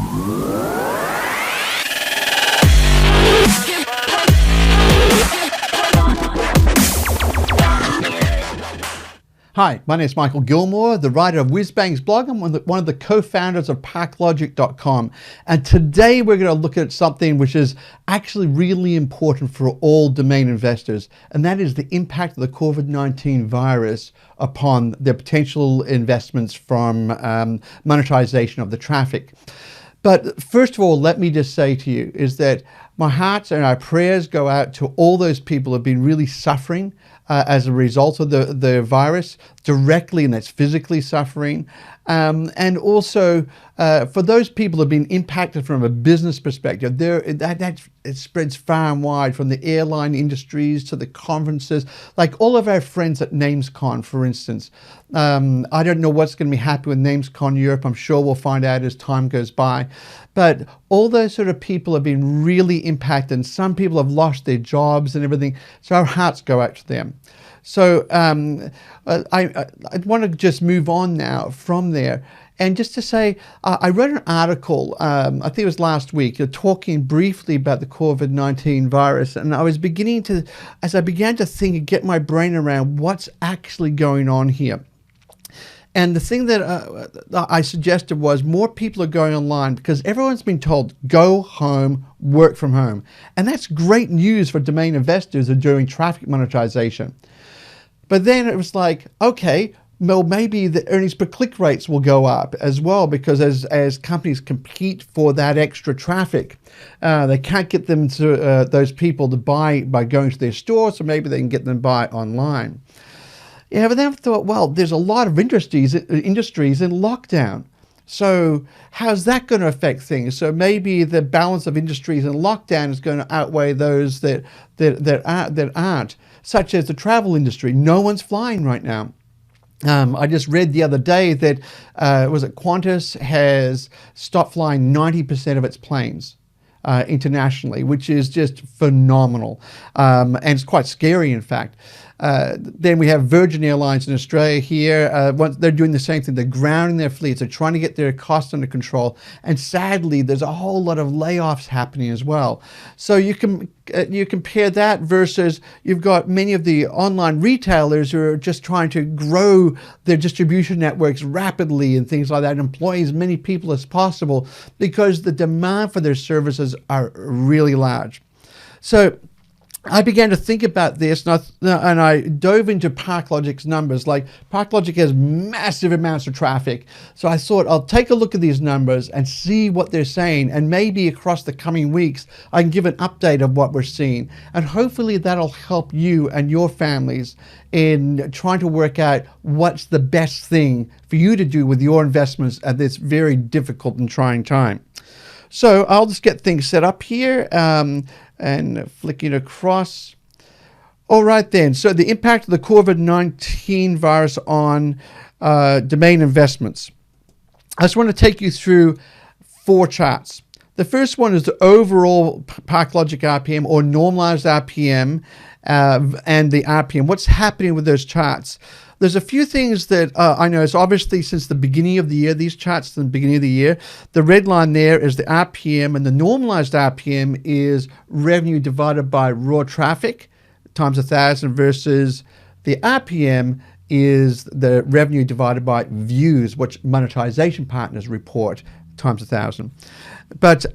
Hi, my name is Michael Gilmore, the writer of WhizBang's blog. I'm one of the co-founders of ParkLogic.com. And today we're going to look at something which is actually really important for all domain investors, and that is the impact of the COVID-19 virus upon their potential investments from monetization of the traffic. But first of all, let me just say to you is that my hearts and our prayers go out to all those people who have been really suffering as a result of the virus directly, and that's physically suffering. And also for those people who have been impacted from a business perspective, it spreads far and wide, from the airline industries to the conferences, like all of our friends at NamesCon, for instance. I don't know what's going to be happening with NamesCon Europe. I'm sure we'll find out as time goes by. But all those sort of people have been really impacted, and some people have lost their jobs and everything. So our hearts go out to them. So I want to just move on now from there. And just to say, I wrote an article, I think it was last week, talking briefly about the COVID-19 virus. And I was beginning to, as I began to think and get my brain around what's actually going on here. And the thing that I suggested was more people are going online because everyone's been told, go home, work from home. And that's great news for domain investors who are doing traffic monetization. But then it was like, okay, well, maybe the earnings per click rates will go up as well, because as companies compete for that extra traffic, they can't get them to those people to buy by going to their store, so maybe they can get them to buy online. Yeah, but then I thought, well, there's a lot of industries in lockdown. So how's that going to affect things? So maybe the balance of industries in lockdown is going to outweigh those that aren't, such as the travel industry. No one's flying right now. I just read the other day that Qantas has stopped flying 90% of its planes internationally, which is just phenomenal, and it's quite scary, in fact. Then we have Virgin Airlines in Australia here. They're doing the same thing. They're grounding their fleets. They're trying to get their costs under control. And sadly, there's a whole lot of layoffs happening as well. So you compare that versus you've got many of the online retailers who are just trying to grow their distribution networks rapidly and things like that, and employ as many people as possible because the demand for their services are really large. So I began to think about this, and I dove into ParkLogic's numbers. Like, ParkLogic has massive amounts of traffic. So I thought I'll take a look at these numbers and see what they're saying. And maybe across the coming weeks, I can give an update of what we're seeing. And hopefully that'll help you and your families in trying to work out what's the best thing for you to do with your investments at this very difficult and trying time. So I'll just get things set up here. And flicking across. All right then, so the impact of the COVID-19 virus on domain investments. I just want to take you through 4 charts. The first one is the overall ParkLogic RPM, or normalized RPM, and the RPM. What's happening with those charts? There's a few things that I know. So obviously, since the beginning of the year, these charts from the beginning of the year, the red line there is the RPM, and the normalized RPM is revenue divided by raw traffic times 1,000 versus the RPM is the revenue divided by views, which monetization partners report, times 1,000. But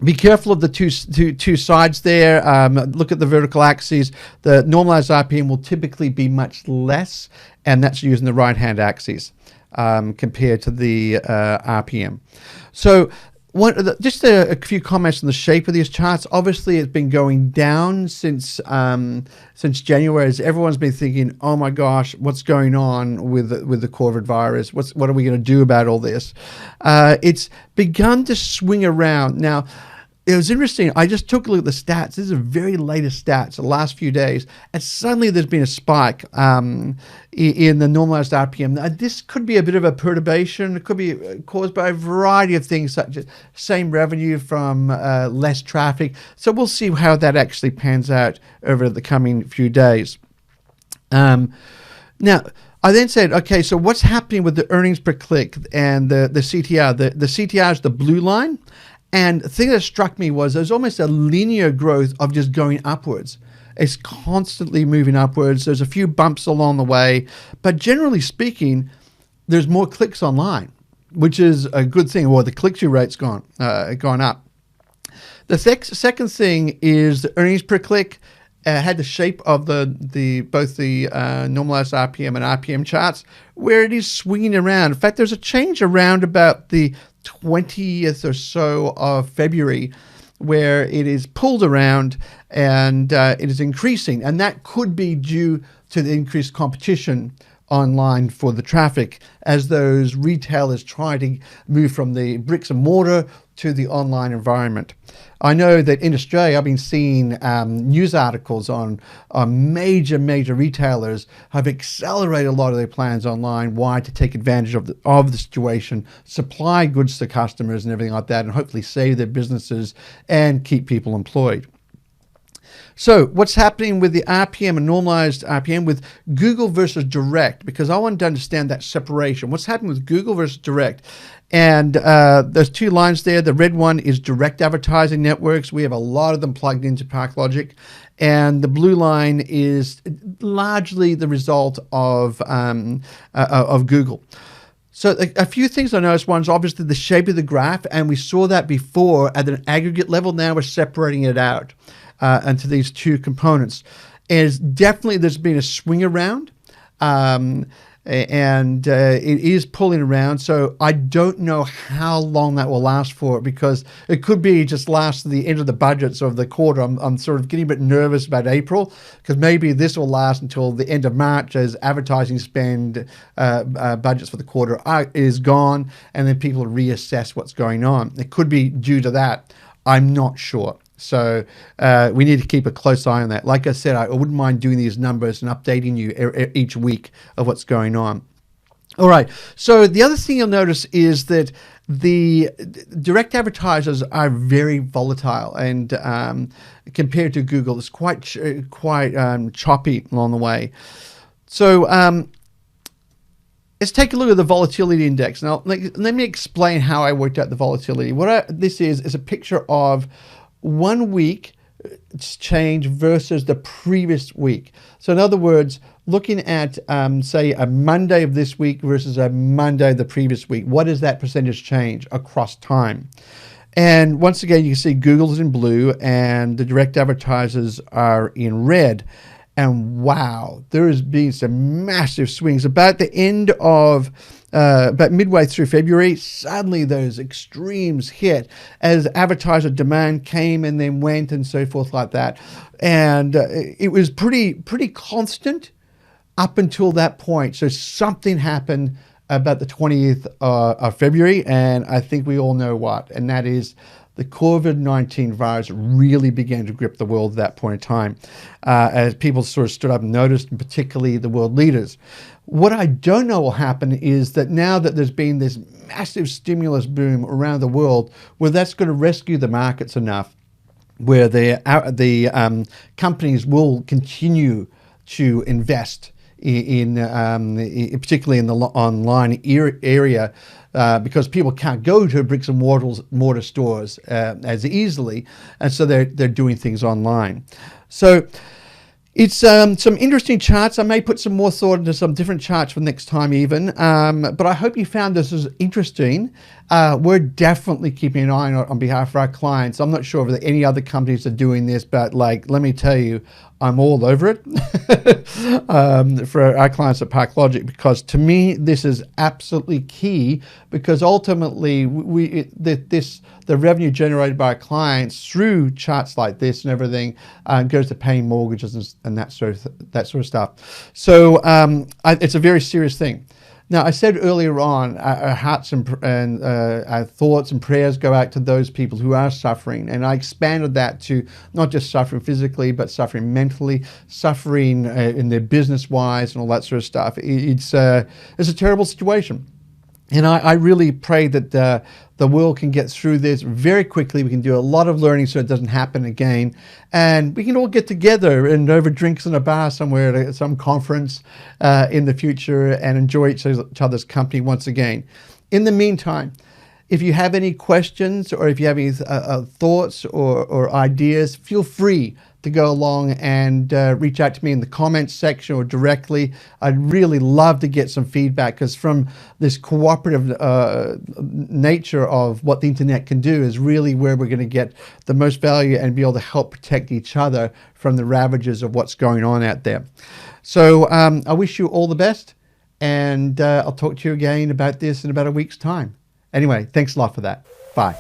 be careful of the two sides there. Look at the vertical axes. The normalized RPM will typically be much less, and that's using the right-hand axis compared to the RPM. So just a few comments on the shape of these charts. Obviously, it's been going down since January, as everyone's been thinking, oh my gosh, what's going on with the COVID virus? What are we going to do about all this? It's begun to swing around. Now, it was interesting. I just took a look at the stats. These are very latest stats, the last few days, and suddenly there's been a spike in the normalized RPM. Now, this could be a bit of a perturbation. It could be caused by a variety of things, such as same revenue from less traffic. So we'll see how that actually pans out over the coming few days. Now, I then said, okay, so what's happening with the earnings per click and the CTR? The CTR is the blue line. And the thing that struck me was there's almost a linear growth of just going upwards. It's constantly moving upwards. There's a few bumps along the way. But generally speaking, there's more clicks online, which is a good thing. Well, the click-through rate's gone up. The second thing is the earnings per click had the shape of both the normalized RPM and RPM charts, where it is swinging around. In fact, there's a change around about the 20th or so of February, where it is pulled around and it is increasing, and that could be due to the increased competition online for the traffic as those retailers try to move from the bricks and mortar to the online environment. I know that in Australia, I've been seeing news articles on major retailers have accelerated a lot of their plans online. Why? To take advantage of the situation, supply goods to customers and everything like that, and hopefully save their businesses and keep people employed. So what's happening with the RPM and normalized RPM with Google versus direct? Because I wanted to understand that separation. What's happening with Google versus direct? And there's two lines there. The red one is direct advertising networks. We have a lot of them plugged into ParkLogic. And the blue line is largely the result of Google. So a few things I noticed. One is obviously the shape of the graph, and we saw that before at an aggregate level. Now we're separating it out into these two components. And definitely there's been a swing around, and it is pulling around. So I don't know how long that will last for, because it could be just last to the end of the budgets of the quarter. I'm sort of getting a bit nervous about April, because maybe this will last until the end of March as advertising spend budgets for the quarter is gone, and then people reassess what's going on. It could be due to that. I'm not sure. So we need to keep a close eye on that. Like I said, I wouldn't mind doing these numbers and updating you each week of what's going on. All right. So the other thing you'll notice is that the direct advertisers are very volatile, and compared to Google, it's quite choppy along the way. So let's take a look at the volatility index. Now, let me explain how I worked out the volatility. This is a picture of 1 week change versus the previous week. So in other words, looking at, say, a Monday of this week versus a Monday of the previous week, what is that percentage change across time? And once again, you can see Google's in blue and the direct advertisers are in red. And wow, there has been some massive swings. About the end of about midway through February, suddenly those extremes hit as advertiser demand came and then went and so forth like that. And it was pretty constant up until that point. So something happened about the 20th of February, and I think we all know what, and that is the COVID-19 virus really began to grip the world at that point in time, as people sort of stood up and noticed, and particularly the world leaders. What I don't know will happen is that now that there's been this massive stimulus boom around the world, where that's going to rescue the markets enough, where the companies will continue to invest in particularly in the online area, because people can't go to bricks and mortar stores as easily, and so they're doing things online. So it's some interesting charts. I may put some more thought into some different charts for next time even, but I hope you found this as interesting. We're definitely keeping an eye on behalf of our clients. I'm not sure if any other companies are doing this, but let me tell you, I'm all over it for our clients at ParkLogic, because to me this is absolutely key, because ultimately the revenue generated by our clients through charts like this and everything goes to paying mortgages and that sort of stuff. So it's a very serious thing. Now, I said earlier on, our hearts and our thoughts and prayers go out to those people who are suffering. And I expanded that to not just suffering physically, but suffering mentally, suffering in their business-wise and all that sort of stuff. It's a terrible situation. And I really pray that the world can get through this very quickly. We can do a lot of learning so it doesn't happen again. And we can all get together and over drinks in a bar somewhere at some conference in the future and enjoy each other's company once again. In the meantime, if you have any questions or if you have any thoughts or ideas, feel free to go along and reach out to me in the comments section or directly. I'd really love to get some feedback, because from this cooperative nature of what the internet can do is really where we're going to get the most value and be able to help protect each other from the ravages of what's going on out there. So I wish you all the best, and I'll talk to you again about this in about a week's time. Anyway, thanks a lot for that. Bye.